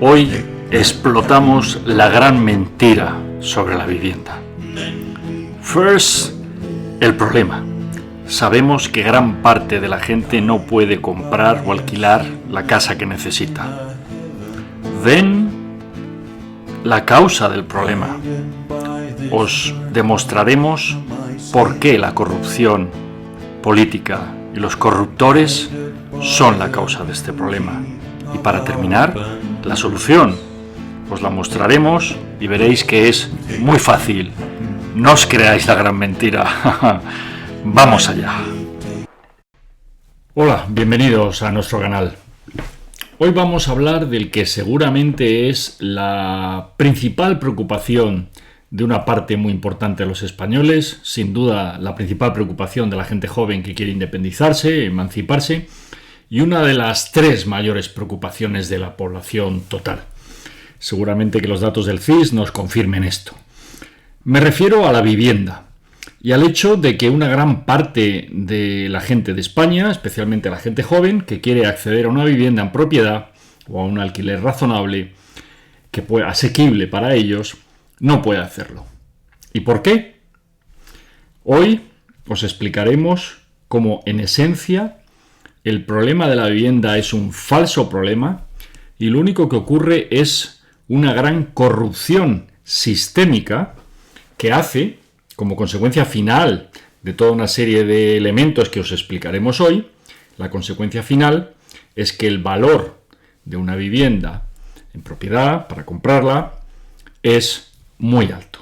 Hoy explotamos la gran mentira sobre la vivienda. First, el problema. Sabemos que gran parte de la gente no puede comprar o alquilar la casa que necesita. Then, la causa del problema. Os demostraremos por qué la corrupción política y los corruptores son la causa de este problema. Y para terminar, la solución. Os la mostraremos y veréis que es muy fácil. No os creáis la gran mentira. ¡Vamos allá! Hola, bienvenidos a nuestro canal. Hoy vamos a hablar del que seguramente es la principal preocupación de una parte muy importante de los españoles, sin duda la principal preocupación de la gente joven que quiere independizarse, emanciparse, y una de las tres mayores preocupaciones de la población total. Seguramente que los datos del CIS nos confirmen esto. Me refiero a la vivienda y al hecho de que una gran parte de la gente de España, especialmente la gente joven, que quiere acceder a una vivienda en propiedad o a un alquiler razonable, asequible para ellos, no puede hacerlo. ¿Y por qué? Hoy os explicaremos cómo, en esencia, el problema de la vivienda es un falso problema y lo único que ocurre es una gran corrupción sistémica que hace, como consecuencia final de toda una serie de elementos que os explicaremos hoy, la consecuencia final es que el valor de una vivienda en propiedad, para comprarla, es muy alto.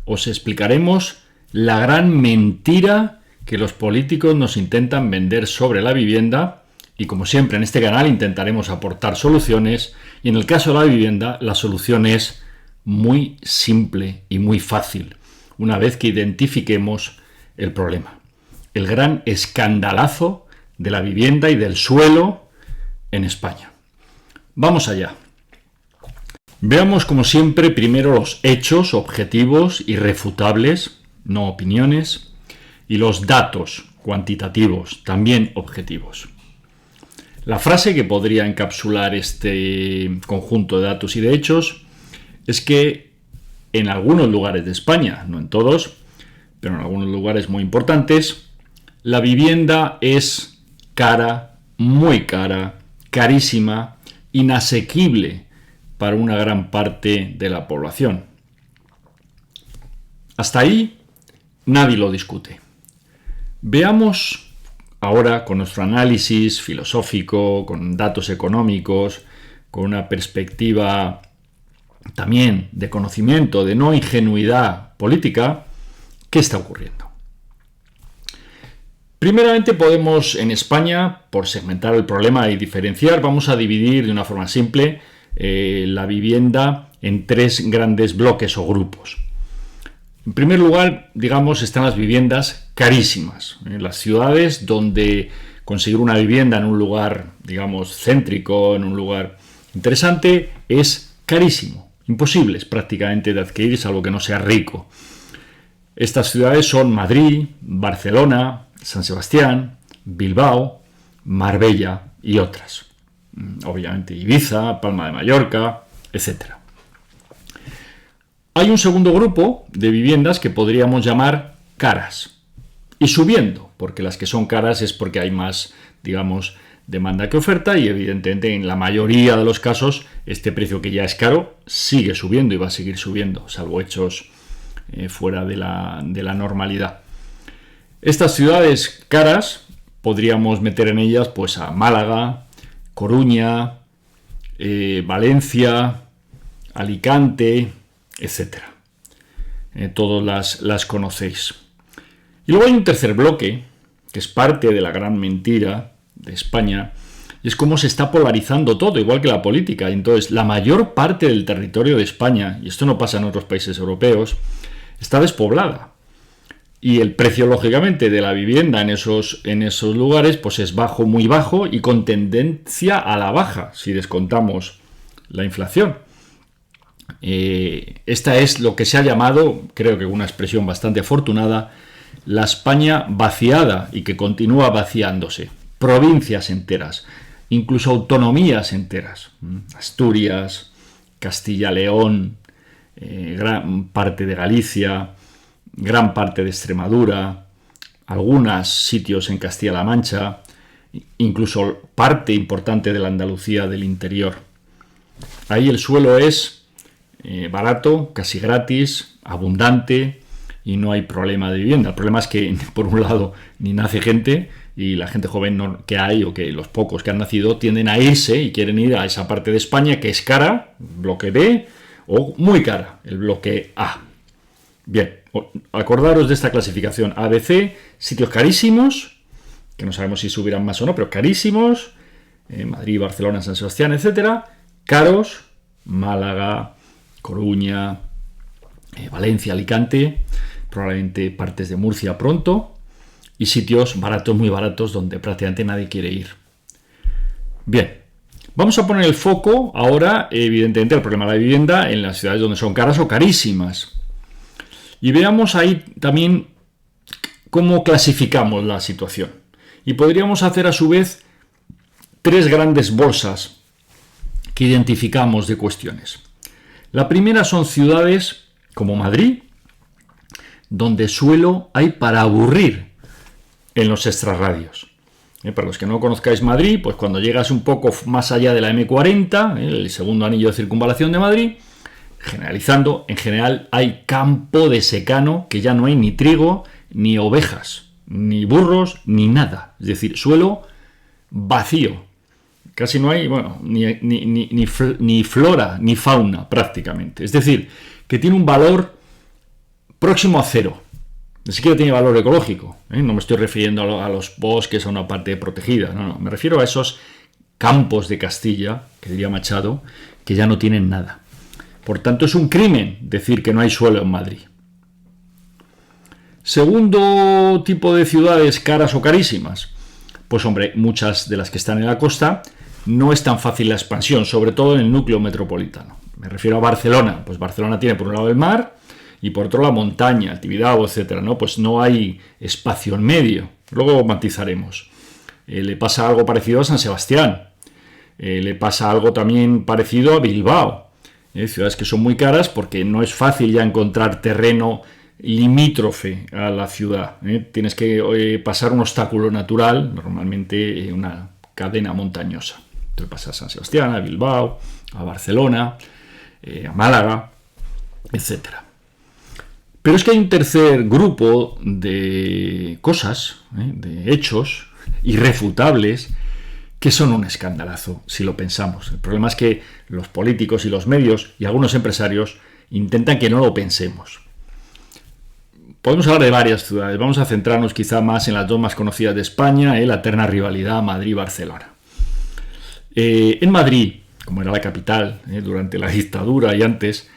Os explicaremos la gran mentira que los políticos nos intentan vender sobre la vivienda y, como siempre en este canal, intentaremos aportar soluciones, y en el caso de la vivienda la solución es muy simple y muy fácil una vez que identifiquemos el problema, el gran escandalazo de la vivienda y del suelo en España. Vamos allá. Veamos, como siempre, primero los hechos objetivos, irrefutables, no opiniones, y los datos cuantitativos, también objetivos. La frase que podría encapsular este conjunto de datos y de hechos es que en algunos lugares de España, no en todos, pero en algunos lugares muy importantes, la vivienda es cara, muy cara, carísima, inasequible para una gran parte de la población. Hasta ahí nadie lo discute. Veamos ahora, con nuestro análisis filosófico, con datos económicos, con una perspectiva también de conocimiento, de no ingenuidad política, ¿qué está ocurriendo? Primeramente podemos, en España, por segmentar el problema y diferenciar, vamos a dividir de una forma simple la vivienda en tres grandes bloques o grupos. En primer lugar, digamos, están las viviendas carísimas. En las ciudades donde conseguir una vivienda en un lugar, digamos, céntrico, en un lugar interesante, es carísimo. Imposible es prácticamente de adquirir, salvo que no sea rico. Estas ciudades son Madrid, Barcelona, San Sebastián, Bilbao, Marbella y otras. Obviamente Ibiza, Palma de Mallorca, etc. Hay un segundo grupo de viviendas que podríamos llamar caras. Y subiendo, porque las que son caras es porque hay más, digamos, demanda que oferta, y evidentemente en la mayoría de los casos este precio, que ya es caro, sigue subiendo y va a seguir subiendo, salvo hechos fuera de la normalidad. Estas ciudades caras podríamos meter en ellas pues a Málaga, Coruña, Valencia, Alicante, etc. Todas las conocéis. Y luego hay un tercer bloque, que es parte de la gran mentira de España, y es cómo se está polarizando todo, igual que la política. Entonces, la mayor parte del territorio de España, y esto no pasa en otros países europeos, está despoblada. Y el precio, lógicamente, de la vivienda en esos lugares pues es bajo, muy bajo, y con tendencia a la baja, si descontamos la inflación. Esta es lo que se ha llamado, creo que una expresión bastante afortunada, la España vaciada, y que continúa vaciándose. Provincias enteras, incluso autonomías enteras. Asturias, Castilla-León, gran parte de Galicia, gran parte de Extremadura, algunos sitios en Castilla-La Mancha, incluso parte importante de la Andalucía del interior. Ahí el suelo es barato, casi gratis, abundante y no hay problema de vivienda. El problema es que, por un lado, ni nace gente y la gente joven que hay, o que los pocos que han nacido, tienden a irse y quieren ir a esa parte de España que es cara, bloque B, o muy cara, el bloque A. Bien, acordaros de esta clasificación ABC, sitios carísimos, que no sabemos si subirán más o no, pero carísimos, Madrid, Barcelona, San Sebastián, etcétera, caros, Málaga, Coruña, Valencia, Alicante, probablemente partes de Murcia pronto, y sitios baratos, muy baratos, donde prácticamente nadie quiere ir. Bien, vamos a poner el foco ahora, evidentemente, el problema de la vivienda en las ciudades donde son caras o carísimas. Y veamos ahí también cómo clasificamos la situación. Y podríamos hacer a su vez 3 grandes bolsas que identificamos de cuestiones. La primera son ciudades como Madrid, donde suelo hay para aburrir en los extrarradios. Para los que no conozcáis Madrid, pues cuando llegas un poco más allá de la M40, el segundo anillo de circunvalación de Madrid, generalizando, en general hay campo de secano, que ya no hay ni trigo, ni ovejas, ni burros, ni nada. Es decir, suelo vacío. Casi no hay, bueno, ni flora, ni fauna prácticamente. Es decir, que tiene un valor próximo a cero. Ni siquiera tiene valor ecológico. No me estoy refiriendo a los bosques, a una parte protegida. No, me refiero a esos campos de Castilla, que diría Machado, que ya no tienen nada. Por tanto, es un crimen decir que no hay suelo en Madrid. Segundo tipo de ciudades caras o carísimas. Pues hombre, muchas de las que están en la costa no es tan fácil la expansión, sobre todo en el núcleo metropolitano. Me refiero a Barcelona. Pues Barcelona tiene por un lado el mar y por otro la montaña, el Tibidabo, etcétera, ¿no? Pues no hay espacio en medio. Luego matizaremos. Le pasa algo parecido a San Sebastián. Le pasa algo también parecido a Bilbao. Ciudades que son muy caras porque no es fácil ya encontrar terreno limítrofe a la ciudad. Tienes que pasar un obstáculo natural, normalmente una cadena montañosa. Entonces pasas a San Sebastián, a Bilbao, a Barcelona, a Málaga, etcétera. Pero es que hay un tercer grupo de cosas, de hechos irrefutables, que son un escandalazo, si lo pensamos. El problema es que los políticos y los medios y algunos empresarios intentan que no lo pensemos. Podemos hablar de varias ciudades, vamos a centrarnos quizá más en las 2 más conocidas de España, la eterna rivalidad Madrid-Barcelona. En Madrid, como era la capital durante la dictadura y antes,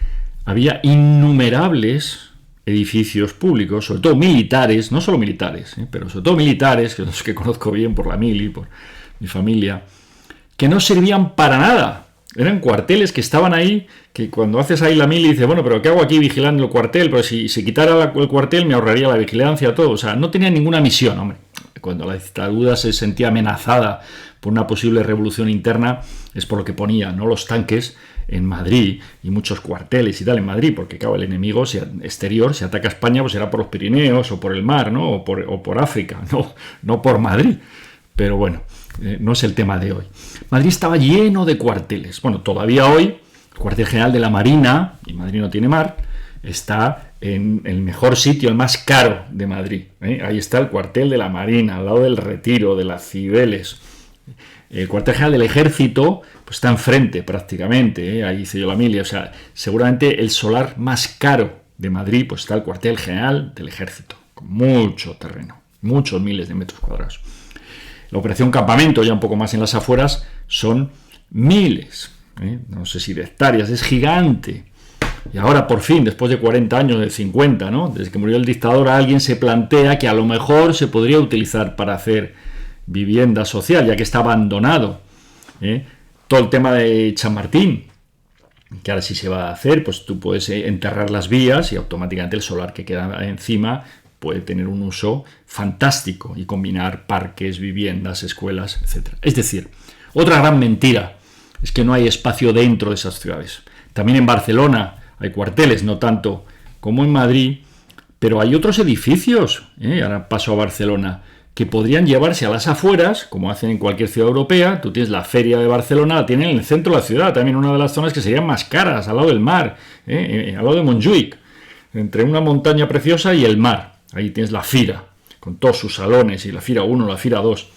había innumerables edificios públicos, sobre todo militares, no solo militares, pero sobre todo militares, que los que conozco bien por la mili, por mi familia, que no servían para nada. Eran cuarteles que estaban ahí, que cuando haces ahí la mili dices, bueno, pero ¿qué hago aquí vigilando el cuartel? Pero si se quitara el cuartel me ahorraría la vigilancia, todo. O sea, no tenía ninguna misión, hombre. Cuando la dictadura se sentía amenazada por una posible revolución interna, es por lo que ponía, ¿no?, los tanques en Madrid y muchos cuarteles y tal en Madrid, porque claro, el enemigo exterior, si ataca a España, pues será por los Pirineos o por el mar, ¿no?, o por África, no por Madrid. Pero bueno, no es el tema de hoy. Madrid estaba lleno de cuarteles. Bueno, todavía hoy, el cuartel general de la Marina, y Madrid no tiene mar, está en el mejor sitio, el más caro de Madrid. Ahí está el cuartel de la Marina, al lado del Retiro, de las Cibeles. El cuartel general del Ejército pues está enfrente prácticamente, ahí hice yo la mili. O sea, seguramente el solar más caro de Madrid pues está el cuartel general del Ejército, con mucho terreno, muchos miles de metros cuadrados. La operación Campamento, ya un poco más en las afueras, son miles, no sé si de hectáreas, es gigante. Y ahora, por fin, después de 40 años, de 50, ¿no?, desde que murió el dictador, alguien se plantea que a lo mejor se podría utilizar para hacer vivienda social, ya que está abandonado. Todo el tema de Chamartín, que ahora sí se va a hacer, pues tú puedes enterrar las vías y automáticamente el solar que queda encima puede tener un uso fantástico y combinar parques, viviendas, escuelas, etc. Es decir, Otra gran mentira es que no hay espacio dentro de esas ciudades. También en Barcelona hay cuarteles, no tanto como en Madrid, pero hay otros edificios, ahora paso a Barcelona, que podrían llevarse a las afueras, como hacen en cualquier ciudad europea. Tú tienes la feria de Barcelona, la tienen en el centro de la ciudad, también una de las zonas que serían más caras, al lado del mar, al lado de Montjuïc, entre una montaña preciosa y el mar. Ahí tienes la Fira, con todos sus salones, y la Fira 1, la Fira 2.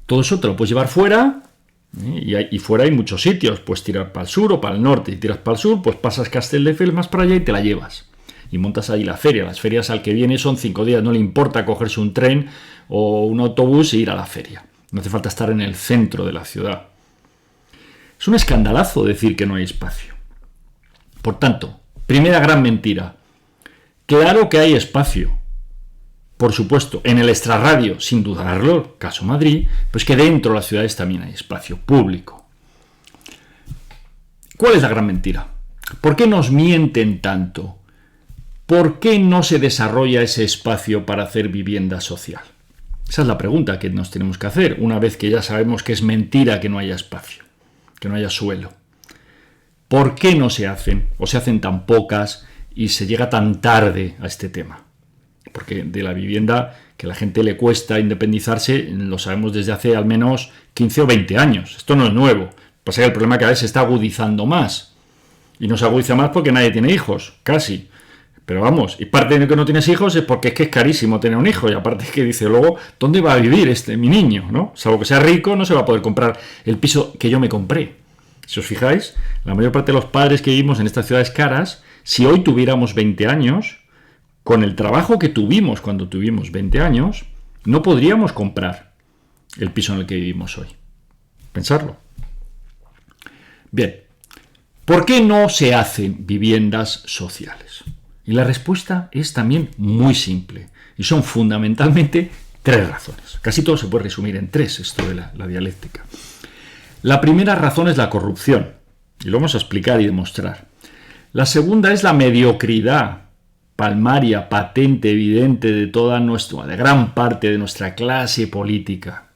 Todo eso te lo puedes llevar fuera, y fuera hay muchos sitios. Puedes tirar para el sur o para el norte. Si tiras para el sur, pues pasas Castelldefels más para allá y te la llevas. Y montas ahí la feria. Las ferias al que viene son 5 días. No le importa cogerse un tren o un autobús e ir a la feria. No hace falta estar en el centro de la ciudad. Es un escandalazo decir que no hay espacio. Por tanto, primera gran mentira. Claro que hay espacio. Por supuesto, en el extrarradio, sin dudarlo, caso Madrid, pues que dentro de las ciudades también hay espacio público. ¿Cuál es la gran mentira? ¿Por qué nos mienten tanto? ¿Por qué no se desarrolla ese espacio para hacer vivienda social? Esa es la pregunta que nos tenemos que hacer una vez que ya sabemos que es mentira que no haya espacio, que no haya suelo. ¿Por qué no se hacen o se hacen tan pocas y se llega tan tarde a este tema? Porque de la vivienda, que a la gente le cuesta independizarse, lo sabemos desde hace al menos 15 o 20 años. Esto no es nuevo. Pasa que el problema cada vez se está agudizando más. Y no se agudiza más porque nadie tiene hijos, casi. Pero vamos, y parte de que no tienes hijos es porque es que es carísimo tener un hijo. Y aparte es que dice luego, ¿dónde va a vivir mi niño? ¿No? Salvo que sea rico, no se va a poder comprar el piso que yo me compré. Si os fijáis, la mayor parte de los padres que vivimos en estas ciudades caras, si hoy tuviéramos 20 años... Con el trabajo que tuvimos cuando tuvimos 20 años, no podríamos comprar el piso en el que vivimos hoy. Pensarlo. Bien, ¿por qué no se hacen viviendas sociales? Y la respuesta es también muy simple. Y son fundamentalmente 3 razones. Casi todo se puede resumir en 3, esto de la dialéctica. La primera razón es la corrupción. Y lo vamos a explicar y demostrar. La segunda es la mediocridad palmaria, patente, evidente de de gran parte de nuestra clase política.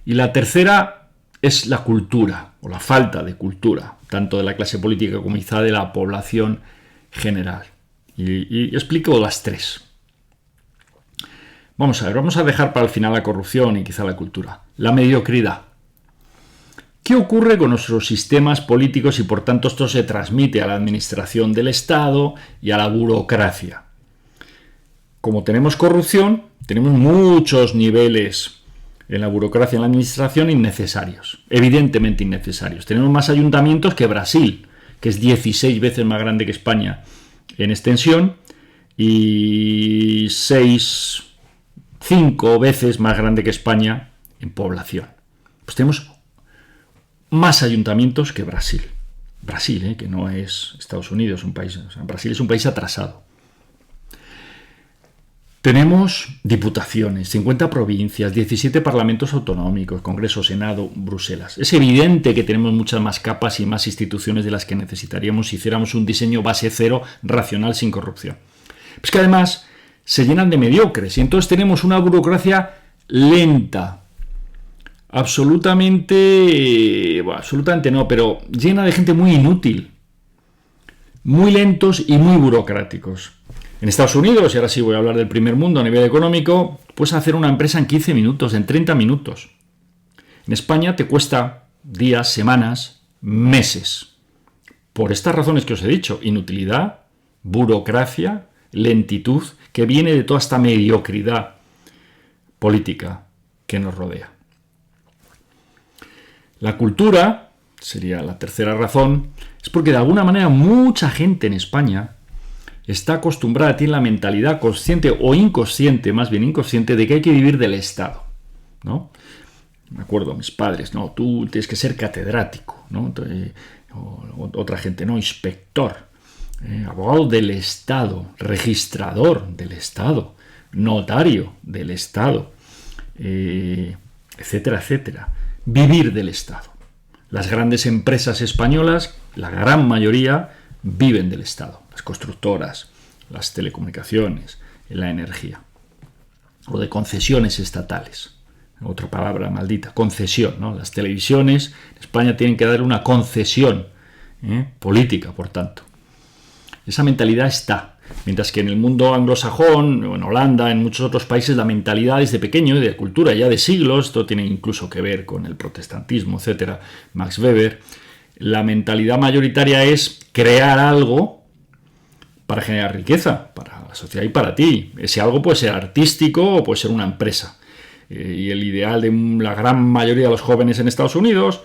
Y la tercera es la cultura, o la falta de cultura, tanto de la clase política como quizá de la población general. Y explico las 3. Vamos a ver, vamos a dejar para el final la corrupción y quizá la cultura. La mediocridad. ¿Qué ocurre con nuestros sistemas políticos y por tanto esto se transmite a la administración del Estado y a la burocracia? Como tenemos corrupción, tenemos muchos niveles en la burocracia y en la administración innecesarios, evidentemente innecesarios. Tenemos más ayuntamientos que Brasil, que es 16 veces más grande que España en extensión y 5 veces más grande que España en población. Pues tenemos más ayuntamientos que Brasil. Brasil, que no es Estados Unidos, Brasil es un país atrasado. Tenemos diputaciones, 50 provincias, 17 parlamentos autonómicos, Congreso, Senado, Bruselas. Es evidente que tenemos muchas más capas y más instituciones de las que necesitaríamos si hiciéramos un diseño base cero, racional, sin corrupción. Pues que además se llenan de mediocres y entonces tenemos una burocracia lenta, absolutamente no, pero llena de gente muy inútil, muy lentos y muy burocráticos. En Estados Unidos, y ahora sí voy a hablar del primer mundo a nivel económico, puedes hacer una empresa en 15 minutos, en 30 minutos. En España te cuesta días, semanas, meses. Por estas razones que os he dicho, inutilidad, burocracia, lentitud, que viene de toda esta mediocridad política que nos rodea. La cultura, sería la tercera razón, es porque de alguna manera mucha gente en España está acostumbrada, tiene la mentalidad consciente o inconsciente, más bien inconsciente, de que hay que vivir del Estado, ¿no? Me acuerdo, mis padres, no, tú tienes que ser catedrático, ¿no? Otra gente, no, inspector, abogado del Estado, registrador del Estado, notario del Estado, etcétera, etcétera. Vivir del Estado. Las grandes empresas españolas, la gran mayoría, viven del Estado. Las constructoras, las telecomunicaciones, la energía. O de concesiones estatales. otra palabra maldita, concesión, ¿no? Las televisiones en España tienen que dar una concesión política, por tanto. Esa mentalidad está. Mientras que en el mundo anglosajón, en Holanda, en muchos otros países, la mentalidad desde pequeño y de cultura ya de siglos, esto tiene incluso que ver con el protestantismo, etcétera, Max Weber, la mentalidad mayoritaria es crear algo para generar riqueza, para la sociedad y para ti. Ese algo puede ser artístico o puede ser una empresa. Y el ideal de la gran mayoría de los jóvenes en Estados Unidos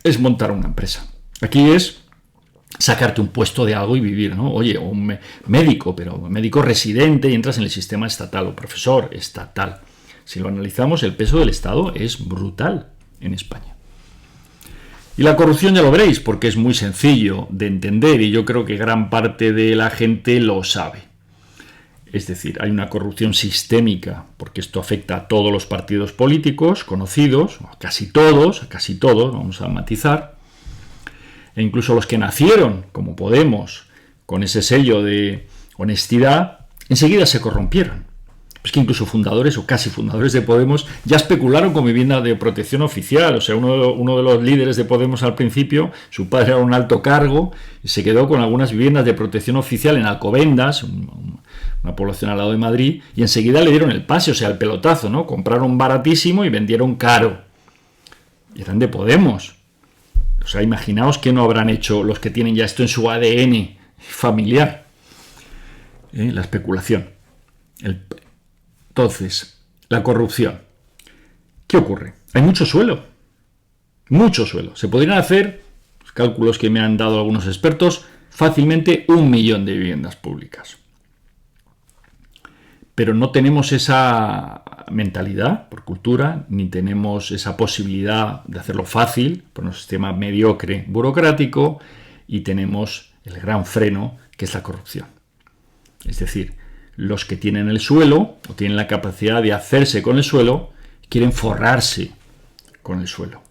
es montar una empresa. Aquí es sacarte un puesto de algo y vivir, ¿no? Oye, un médico, pero médico residente y entras en el sistema estatal, o profesor estatal. Si lo analizamos, el peso del Estado es brutal en España. Y la corrupción ya lo veréis, porque es muy sencillo de entender y yo creo que gran parte de la gente lo sabe. Es decir, hay una corrupción sistémica, porque esto afecta a todos los partidos políticos conocidos, a casi todos, vamos a matizar, e incluso los que nacieron, como Podemos, con ese sello de honestidad, enseguida se corrompieron. Es que incluso fundadores o casi fundadores de Podemos ya especularon con vivienda de protección oficial. O sea, uno de los líderes de Podemos al principio, su padre era un alto cargo y se quedó con algunas viviendas de protección oficial en Alcobendas, una población al lado de Madrid, y enseguida le dieron el pase, o sea, el pelotazo, ¿no? Compraron baratísimo y vendieron caro. Y eran de Podemos. O sea, imaginaos qué no habrán hecho los que tienen ya esto en su ADN familiar. La especulación. Entonces, la corrupción. ¿Qué ocurre? Hay mucho suelo. Mucho suelo. Se podrían hacer, los cálculos que me han dado algunos expertos, fácilmente 1 millón de viviendas públicas. Pero no tenemos esa mentalidad por cultura, ni tenemos esa posibilidad de hacerlo fácil por un sistema mediocre burocrático, y tenemos el gran freno que es la corrupción. Es decir, los que tienen el suelo o tienen la capacidad de hacerse con el suelo quieren forrarse con el suelo.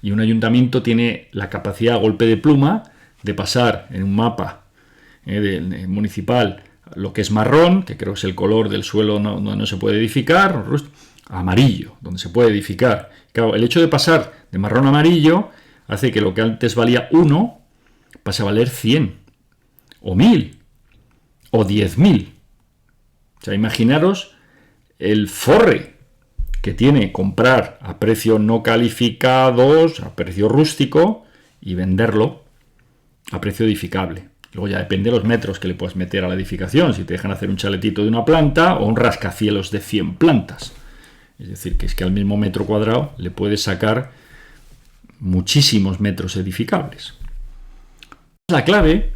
Y un ayuntamiento tiene la capacidad a golpe de pluma de pasar en un mapa municipal lo que es marrón, que creo que es el color del suelo donde no se puede edificar, a amarillo, donde se puede edificar. Claro, el hecho de pasar de marrón a amarillo hace que lo que antes valía 1 pase a valer 100, o 1000, o 10.000. O sea, imaginaros el forre que tiene comprar a precio no calificados, a precio rústico, y venderlo a precio edificable. Luego ya depende de los metros que le puedas meter a la edificación, si te dejan hacer un chaletito de una planta o un rascacielos de 100 plantas. Es decir, que es que al mismo metro cuadrado le puedes sacar muchísimos metros edificables. La clave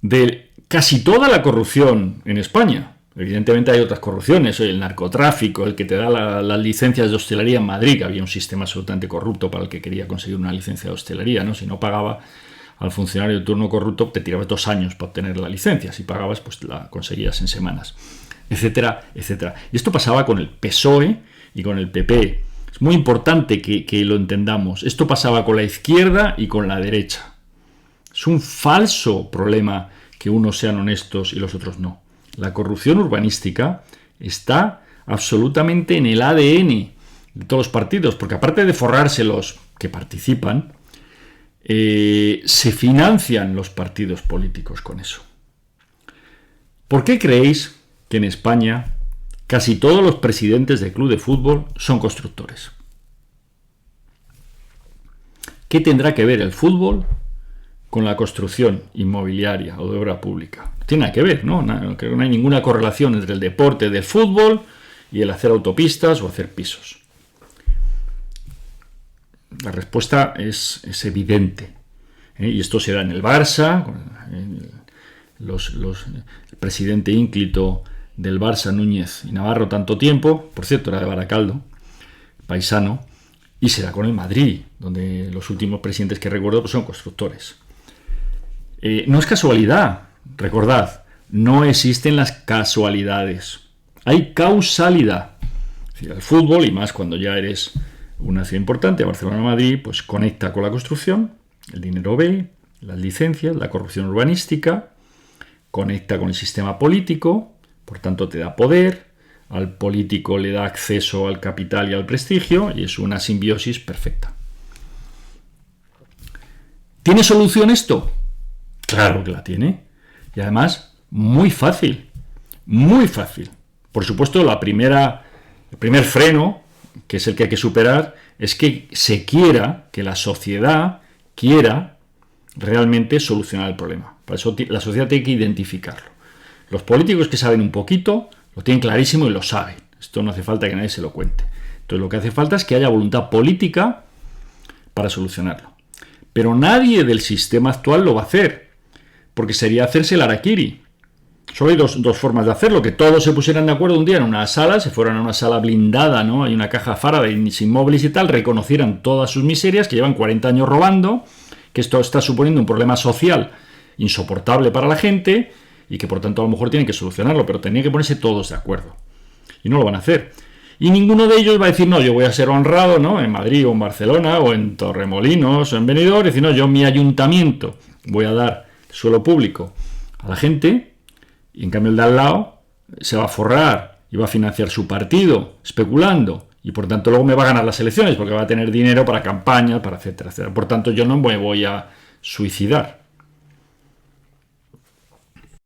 de casi toda la corrupción en España. Evidentemente hay otras corrupciones, el narcotráfico, el que te da las licencias de hostelería en Madrid, que había un sistema absolutamente corrupto para el que quería conseguir una licencia de hostelería, ¿no? Si no pagaba al funcionario de turno corrupto, te tirabas 2 años para obtener la licencia. Si pagabas, pues la conseguías en semanas, etcétera, etcétera. Y esto pasaba con el PSOE y con el PP. Es muy importante que lo entendamos. Esto pasaba con la izquierda y con la derecha. Es un falso problema que unos sean honestos y los otros no. La corrupción urbanística está absolutamente en el ADN de todos los partidos, porque aparte de forrarse los que participan, se financian los partidos políticos con eso. ¿Por qué creéis que en España casi todos los presidentes de club de fútbol son constructores? ¿Qué tendrá que ver el fútbol con la construcción inmobiliaria o de obra pública? No tiene nada que ver, ¿no? Creo que no hay ninguna correlación entre el deporte del fútbol y el hacer autopistas o hacer pisos. La respuesta es evidente. Y esto se da en el Barça. El presidente ínclito del Barça, Núñez y Navarro, tanto tiempo, por cierto, era de Baracaldo, paisano, y se da con el Madrid, donde los últimos presidentes que recuerdo pues, son constructores. No es casualidad, recordad, no existen las casualidades. Hay causalidad. Es decir, el fútbol, y más cuando ya eres una ciudad importante, Barcelona o Madrid, pues conecta con la construcción, el dinero ve, las licencias, la corrupción urbanística, conecta con el sistema político, por tanto te da poder, al político le da acceso al capital y al prestigio, y es una simbiosis perfecta. ¿Tiene solución esto? Claro que la tiene. Y además, muy fácil. Muy fácil. Por supuesto, el primer freno, que es el que hay que superar, es que que la sociedad quiera realmente solucionar el problema. Para eso la sociedad tiene que identificarlo. Los políticos que saben un poquito, lo tienen clarísimo y lo saben. Esto no hace falta que nadie se lo cuente. Entonces lo que hace falta es que haya voluntad política para solucionarlo. Pero nadie del sistema actual lo va a hacer, porque sería hacerse el harakiri. Solo hay dos formas de hacerlo: que todos se pusieran de acuerdo un día en una sala, se fueran a una sala blindada, ¿no? Hay una caja Faraday sin móviles y tal, reconocieran todas sus miserias, que llevan 40 años robando, que esto está suponiendo un problema social insoportable para la gente y que por tanto a lo mejor tienen que solucionarlo, pero tenían que ponerse todos de acuerdo. Y no lo van a hacer. Y ninguno de ellos va a decir, no, yo voy a ser honrado, ¿no? En Madrid o en Barcelona o en Torremolinos o en Benidorm, y decir, no, yo mi ayuntamiento voy a dar suelo público a la gente, y en cambio el de al lado se va a forrar y va a financiar su partido especulando, y por tanto luego me va a ganar las elecciones porque va a tener dinero para campañas, para etcétera, etcétera. Por tanto yo no me voy a suicidar.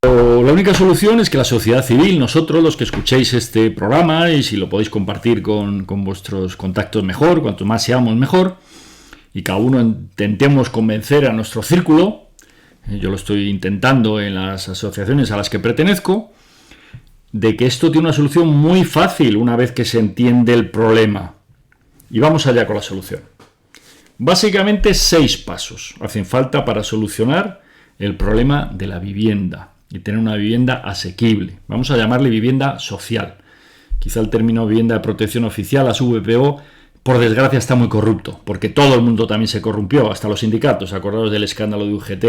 La única solución es que la sociedad civil, nosotros los que escuchéis este programa, y si lo podéis compartir con vuestros contactos mejor, cuanto más seamos mejor, y cada uno intentemos convencer a nuestro círculo, yo lo estoy intentando en las asociaciones a las que pertenezco, de que esto tiene una solución muy fácil una vez que se entiende el problema. Y vamos allá con la solución. Básicamente 6 pasos hacen falta para solucionar el problema de la vivienda y tener una vivienda asequible. Vamos a llamarle vivienda social. Quizá el término vivienda de protección oficial, las VPO, por desgracia está muy corrupto, porque todo el mundo también se corrompió, hasta los sindicatos. Acordaros del escándalo de UGT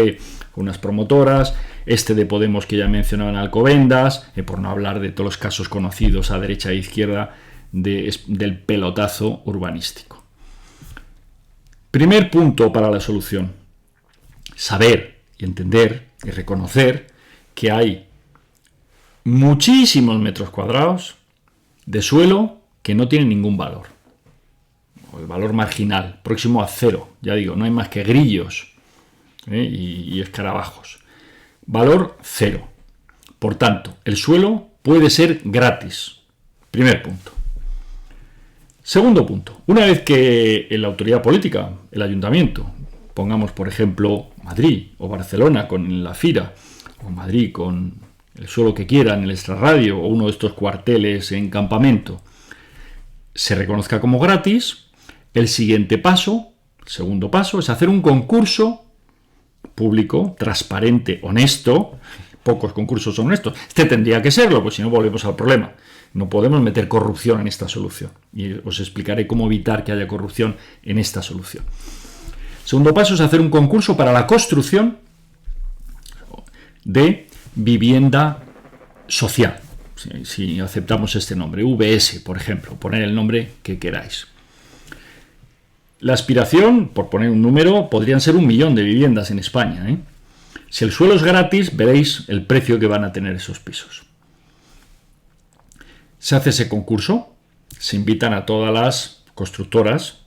con unas promotoras, de Podemos que ya mencionaban Alcobendas, por no hablar de todos los casos conocidos a derecha e izquierda del pelotazo urbanístico. Primer punto para la solución: saber y entender y reconocer que hay muchísimos metros cuadrados de suelo que no tienen ningún valor, o el valor marginal, próximo a cero. Ya digo, no hay más que grillos y escarabajos. Valor cero. Por tanto, el suelo puede ser gratis. Primer punto. Segundo punto: una vez que la autoridad política, el ayuntamiento, pongamos por ejemplo Madrid o Barcelona con la FIRA, o Madrid con el suelo que quieran, el extrarradio o uno de estos cuarteles en campamento, se reconozca como gratis, el siguiente paso, el segundo paso, es hacer un concurso público, transparente, honesto. Pocos concursos son honestos. Tendría que serlo, pues si no volvemos al problema. No podemos meter corrupción en esta solución. Y os explicaré cómo evitar que haya corrupción en esta solución. Segundo paso es hacer un concurso para la construcción de vivienda social. Si aceptamos este nombre, VS, por ejemplo, poner el nombre que queráis. La aspiración, por poner un número, podrían ser 1 millón de viviendas en España. Si el suelo es gratis, veréis el precio que van a tener esos pisos. Se hace ese concurso, se invitan a todas las constructoras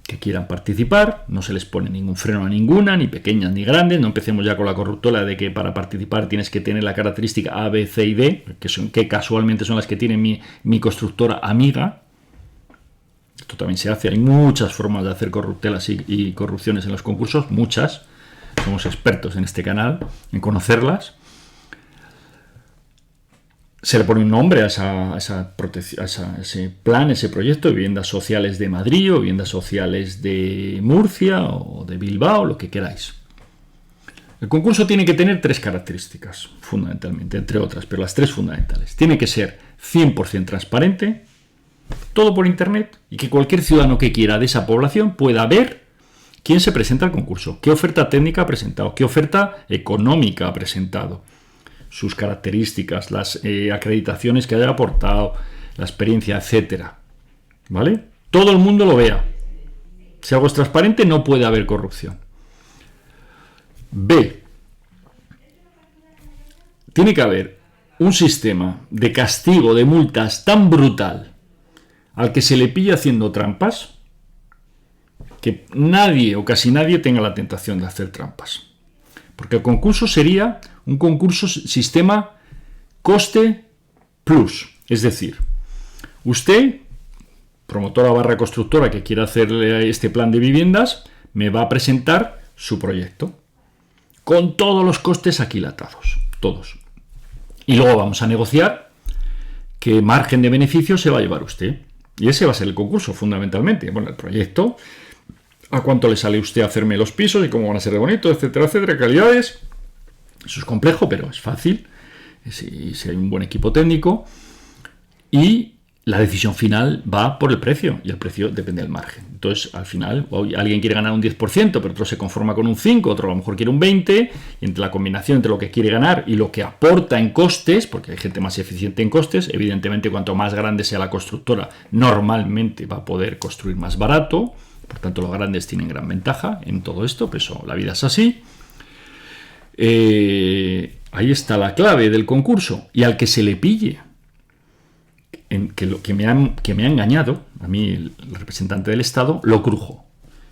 que quieran participar, no se les pone ningún freno a ninguna, ni pequeñas ni grandes. No empecemos ya con la corruptela de que para participar tienes que tener la característica A, B, C y D, que casualmente son las que tiene mi constructora amiga. Esto también se hace, hay muchas formas de hacer corruptelas y corrupciones en los concursos, muchas. Somos expertos en este canal, en conocerlas. Se le pone un nombre a ese plan, ese proyecto de viviendas sociales de Madrid o viviendas sociales de Murcia o de Bilbao, lo que queráis. El concurso tiene que tener 3 características, fundamentalmente, entre otras, pero las 3 fundamentales. Tiene que ser 100% transparente, todo por internet, y que cualquier ciudadano que quiera de esa población pueda ver quién se presenta al concurso, qué oferta técnica ha presentado, qué oferta económica ha presentado, sus características, las acreditaciones que haya aportado, la experiencia, etcétera. ¿Vale? Todo el mundo lo vea. Si algo es transparente, no puede haber corrupción. B. Tiene que haber un sistema de castigo, de multas tan brutal al que se le pilla haciendo trampas, que nadie o casi nadie tenga la tentación de hacer trampas. Porque el concurso sería un concurso sistema coste plus. Es decir, usted, promotora barra constructora que quiera hacer este plan de viviendas, me va a presentar su proyecto con todos los costes aquilatados, todos. Y luego vamos a negociar qué margen de beneficio se va a llevar usted. Y ese va a ser el concurso, fundamentalmente. Bueno, el proyecto, a cuánto le sale usted a hacerme los pisos y cómo van a ser de bonitos, etcétera, etcétera, calidades. Eso es complejo, pero es fácil, si hay un buen equipo técnico. Y la decisión final va por el precio, y el precio depende del margen. Entonces, al final, alguien quiere ganar un 10%, pero otro se conforma con un 5%, otro a lo mejor quiere un 20%, y entre la combinación entre lo que quiere ganar y lo que aporta en costes, porque hay gente más eficiente en costes, evidentemente cuanto más grande sea la constructora, normalmente va a poder construir más barato, por tanto los grandes tienen gran ventaja en todo esto, pero eso, la vida es así. Ahí está la clave del concurso, y al que se le pille que me ha engañado, a mí el representante del Estado, lo crujo.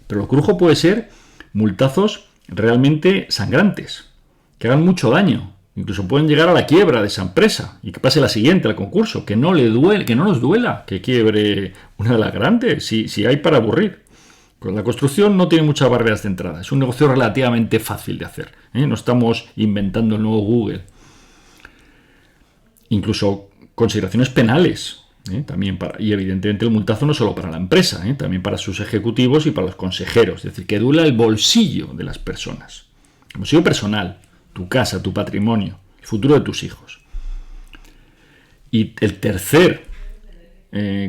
Pero lo crujo puede ser multazos realmente sangrantes, que hagan mucho daño. Incluso pueden llegar a la quiebra de esa empresa y que pase la siguiente al concurso, que no nos duela que quiebre una de las grandes, si hay para aburrir. Pues la construcción no tiene muchas barreras de entrada, es un negocio relativamente fácil de hacer, ¿eh? No estamos inventando el nuevo Google. Incluso consideraciones penales, también y evidentemente el multazo no solo para la empresa, también para sus ejecutivos y para los consejeros, es decir, que duela el bolsillo de las personas, el bolsillo personal, tu casa, tu patrimonio, el futuro de tus hijos. Y el tercer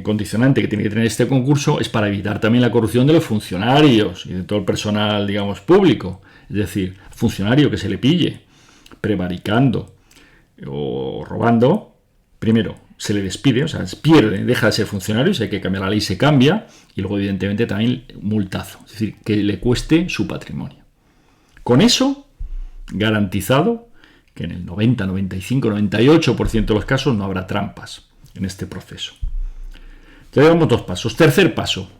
condicionante que tiene que tener este concurso es para evitar también la corrupción de los funcionarios y de todo el personal, digamos, público, es decir, funcionario que se le pille prevaricando o robando. Primero, se le despide, o sea, pierde, deja de ser funcionario, si hay que cambiar la ley se cambia, y luego evidentemente también multazo, es decir, que le cueste su patrimonio. Con eso, garantizado que en el 90, 95, 98% de los casos no habrá trampas en este proceso. Ya llevamos 2 pasos. Tercer paso,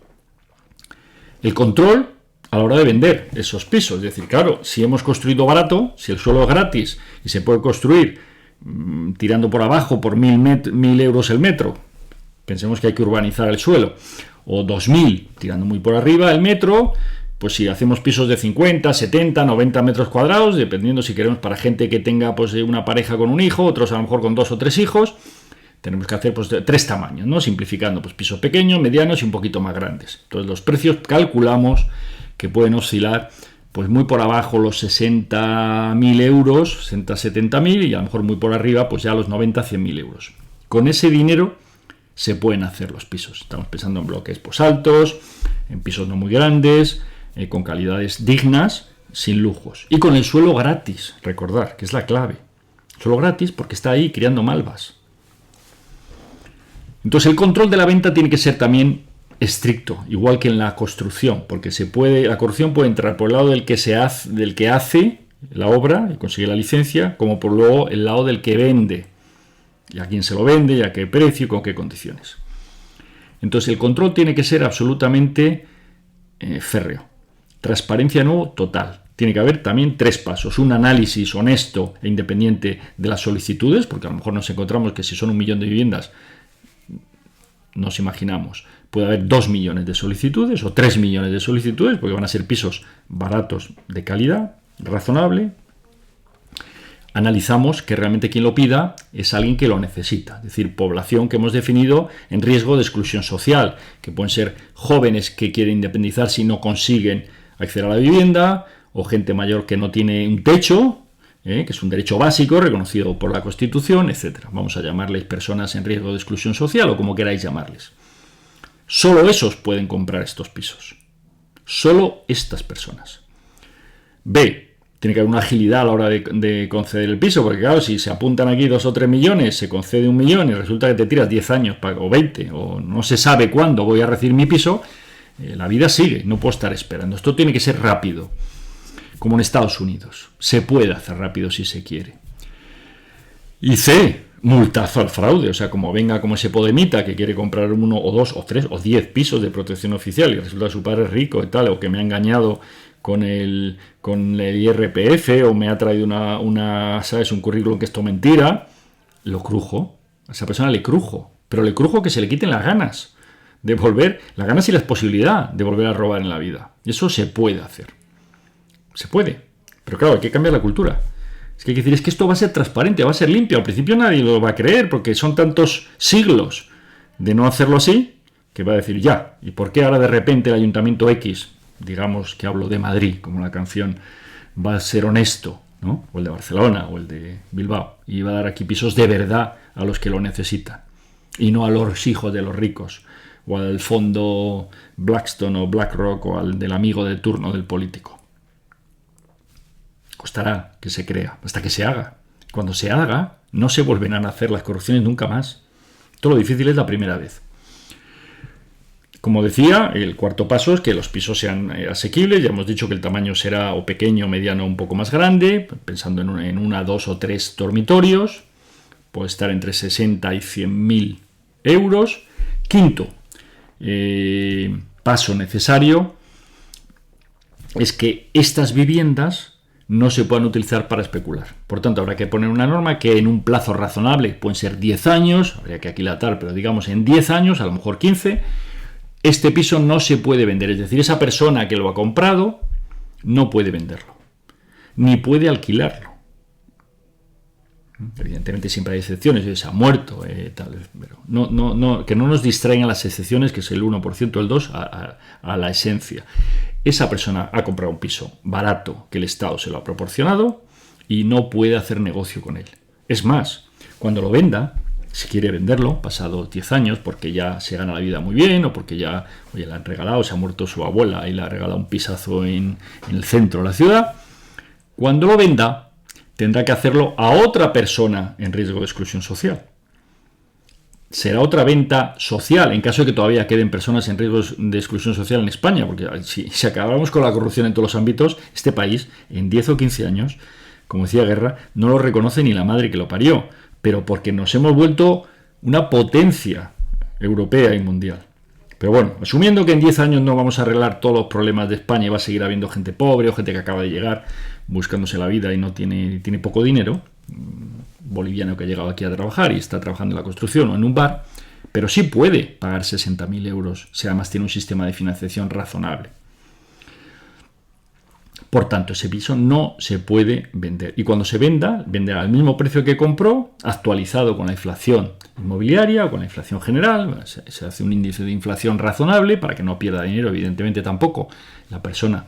el control a la hora de vender esos pisos. Es decir, claro, si hemos construido barato, si el suelo es gratis y se puede construir tirando por abajo por 1.000 euros el metro, pensemos que hay que urbanizar el suelo, o 2.000 tirando muy por arriba el metro, pues si hacemos pisos de 50, 70, 90 metros cuadrados, dependiendo si queremos para gente que tenga pues una pareja con un hijo, otros a lo mejor con 2 o 3 hijos, tenemos que hacer pues 3 tamaños, ¿no? Simplificando, pues pisos pequeños, medianos y un poquito más grandes. Entonces los precios calculamos que pueden oscilar pues muy por abajo los 60.000 euros, 60-70.000, y a lo mejor muy por arriba pues ya los 90-100.000 euros. Con ese dinero se pueden hacer los pisos. Estamos pensando en bloques pues altos, en pisos no muy grandes, con calidades dignas, sin lujos. Y con el suelo gratis, recordar que es la clave. Suelo gratis porque está ahí criando malvas. Entonces el control de la venta tiene que ser también estricto, igual que en la construcción, porque la corrupción puede entrar por el lado del que hace la obra y consigue la licencia, como por luego el lado del que vende, y a quién se lo vende, y a qué precio y con qué condiciones. Entonces el control tiene que ser absolutamente férreo. Transparencia no total. Tiene que haber también 3 pasos. Un análisis honesto e independiente de las solicitudes, porque a lo mejor nos encontramos que si son 1 millón de viviendas, nos imaginamos, puede haber 2 millones de solicitudes o 3 millones de solicitudes, porque van a ser pisos baratos, de calidad, razonable. Analizamos que realmente quien lo pida es alguien que lo necesita, es decir, población que hemos definido en riesgo de exclusión social, que pueden ser jóvenes que quieren independizarse y no consiguen acceder a la vivienda, o gente mayor que no tiene un techo, que es un derecho básico reconocido por la Constitución, etc. Vamos a llamarles personas en riesgo de exclusión social o como queráis llamarles. Solo esos pueden comprar estos pisos. Solo estas personas. B. Tiene que haber una agilidad a la hora de conceder el piso, porque claro, si se apuntan aquí 2 o 3 millones, se concede 1 millón y resulta que te tiras 10 años o 20, o no se sabe cuándo voy a recibir mi piso, la vida sigue, no puedo estar esperando. Esto tiene que ser rápido, como en Estados Unidos. Se puede hacer rápido si se quiere. Y C, multazo al fraude. O sea, como venga como ese podemita que quiere comprar 1 o 2 o 3 o 10 pisos de protección oficial y resulta que su padre es rico y tal, o que me ha engañado con el IRPF, o me ha traído ¿sabes? Un currículum que esto mentira, lo crujo. A esa persona le crujo. Pero le crujo que se le quiten las ganas de volver, las ganas y la posibilidad de volver a robar en la vida. Y eso se puede hacer. Se puede. Pero claro, hay que cambiar la cultura. Es que hay que decir, es que esto va a ser transparente, va a ser limpio. Al principio nadie lo va a creer porque son tantos siglos de no hacerlo así que va a decir, ya, ¿y por qué ahora de repente el Ayuntamiento X, digamos que hablo de Madrid, como la canción, va a ser honesto, ¿no? O el de Barcelona o el de Bilbao, y va a dar aquí pisos de verdad a los que lo necesitan y no a los hijos de los ricos o al fondo Blackstone o BlackRock o al del amigo de turno del político? Costará que se crea, hasta que se haga. Cuando se haga, no se volverán a hacer las corrupciones nunca más. Todo lo difícil es la primera vez. Como decía, el cuarto paso es que los pisos sean asequibles. Ya hemos dicho que el tamaño será o pequeño, mediano, un poco más grande, pensando en una, 2 o 3 dormitorios. Puede estar entre 60 y 100.000 euros. Quinto paso necesario es que estas viviendas no se puedan utilizar para especular. Por tanto, habrá que poner una norma que en un plazo razonable, pueden ser 10 años, habría que aquilatar, pero digamos en 10 años, a lo mejor 15, este piso no se puede vender. Es decir, esa persona que lo ha comprado no puede venderlo, ni puede alquilarlo. Evidentemente siempre hay excepciones, se ha muerto, tal, pero que no nos distraigan las excepciones, que es el 1%, el 2%, a la esencia. Esa persona ha comprado un piso barato que el Estado se lo ha proporcionado y no puede hacer negocio con él. Es más, cuando lo venda, si quiere venderlo, pasado 10 años, porque ya se gana la vida muy bien, o porque ya le han regalado, se ha muerto su abuela y le ha regalado un pisazo en el centro de la ciudad, cuando lo venda, tendrá que hacerlo a otra persona en riesgo de exclusión social. Será otra venta social, en caso de que todavía queden personas en riesgo de exclusión social en España, porque si acabamos con la corrupción en todos los ámbitos, este país, en 10 o 15 años, como decía Guerra, no lo reconoce ni la madre que lo parió, pero porque nos hemos vuelto una potencia europea y mundial. Pero bueno, asumiendo que en 10 años no vamos a arreglar todos los problemas de España y va a seguir habiendo gente pobre o gente que acaba de llegar buscándose la vida y no tiene poco dinero, boliviano que ha llegado aquí a trabajar y está trabajando en la construcción o en un bar, pero sí puede pagar 60.000 euros si además tiene un sistema de financiación razonable. Por tanto, ese piso no se puede vender. Y cuando se venda, venderá al mismo precio que compró, actualizado con la inflación inmobiliaria o con la inflación general. Se hace un índice de inflación razonable para que no pierda dinero, evidentemente tampoco la persona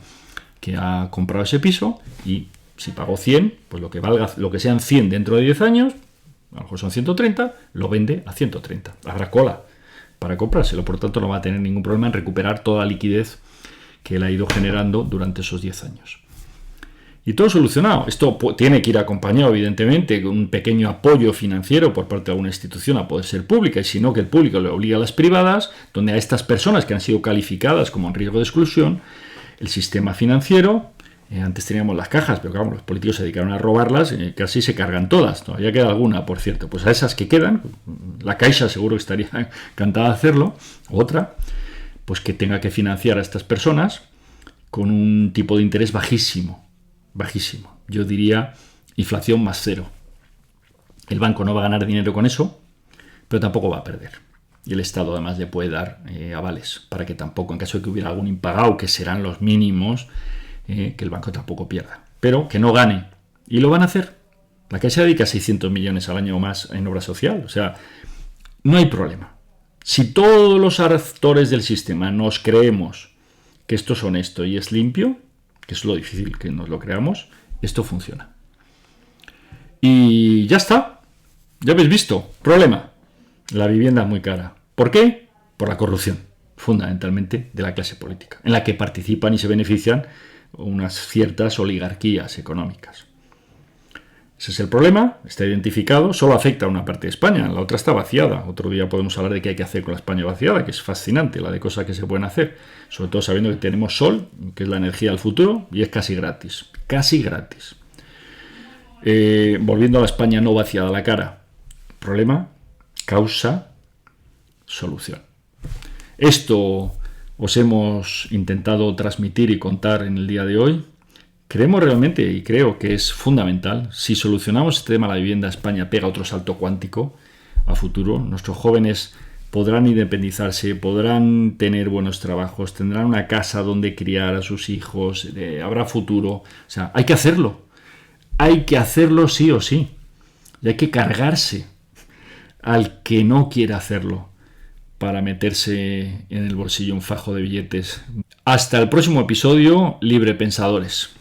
que ha comprado ese piso. Y si pagó 100, pues lo que valga, lo que sean 100 dentro de 10 años, a lo mejor son 130, lo vende a 130. Habrá cola para comprárselo, por tanto no va a tener ningún problema en recuperar toda la liquidez que él ha ido generando durante esos 10 años. Y todo solucionado. Esto tiene que ir acompañado, evidentemente, con un pequeño apoyo financiero por parte de alguna institución, a poder ser pública, y si no, que el público le obliga a las privadas, donde a estas personas que han sido calificadas como en riesgo de exclusión, el sistema financiero, antes teníamos las cajas, pero claro, los políticos se dedicaron a robarlas, casi se cargan todas. Todavía queda alguna, por cierto. Pues a esas que quedan, la Caixa seguro que estaría encantada de hacerlo, otra, pues que tenga que financiar a estas personas con un tipo de interés bajísimo. Bajísimo. Yo diría inflación más 0. El banco no va a ganar dinero con eso, pero tampoco va a perder. Y el Estado además le puede dar avales para que tampoco, en caso de que hubiera algún impagado, que serán los mínimos, que el banco tampoco pierda. Pero que no gane. Y lo van a hacer. La Caixa dedica 600 millones al año o más en obra social. O sea, no hay problema. Si todos los actores del sistema nos creemos que esto es honesto y es limpio, que es lo difícil que nos lo creamos, esto funciona. Y ya está. Ya habéis visto. Problema. La vivienda es muy cara. ¿Por qué? Por la corrupción, fundamentalmente, de la clase política, en la que participan y se benefician unas ciertas oligarquías económicas. Ese es el problema, está identificado, solo afecta a una parte de España, la otra está vaciada. Otro día podemos hablar de qué hay que hacer con la España vaciada, que es fascinante, la de cosas que se pueden hacer, sobre todo sabiendo que tenemos sol, que es la energía del futuro, y es casi gratis, volviendo a la España no vaciada a la cara, Problema, causa, solución. Esto os hemos intentado transmitir y contar en el día de hoy. Creemos realmente, y creo que es fundamental, si solucionamos este tema de la vivienda, España pega otro salto cuántico a futuro. Nuestros jóvenes podrán independizarse, podrán tener buenos trabajos, tendrán una casa donde criar a sus hijos, habrá futuro. O sea, hay que hacerlo. Hay que hacerlo sí o sí. Y hay que cargarse al que no quiere hacerlo para meterse en el bolsillo un fajo de billetes. Hasta el próximo episodio, Libre Pensadores.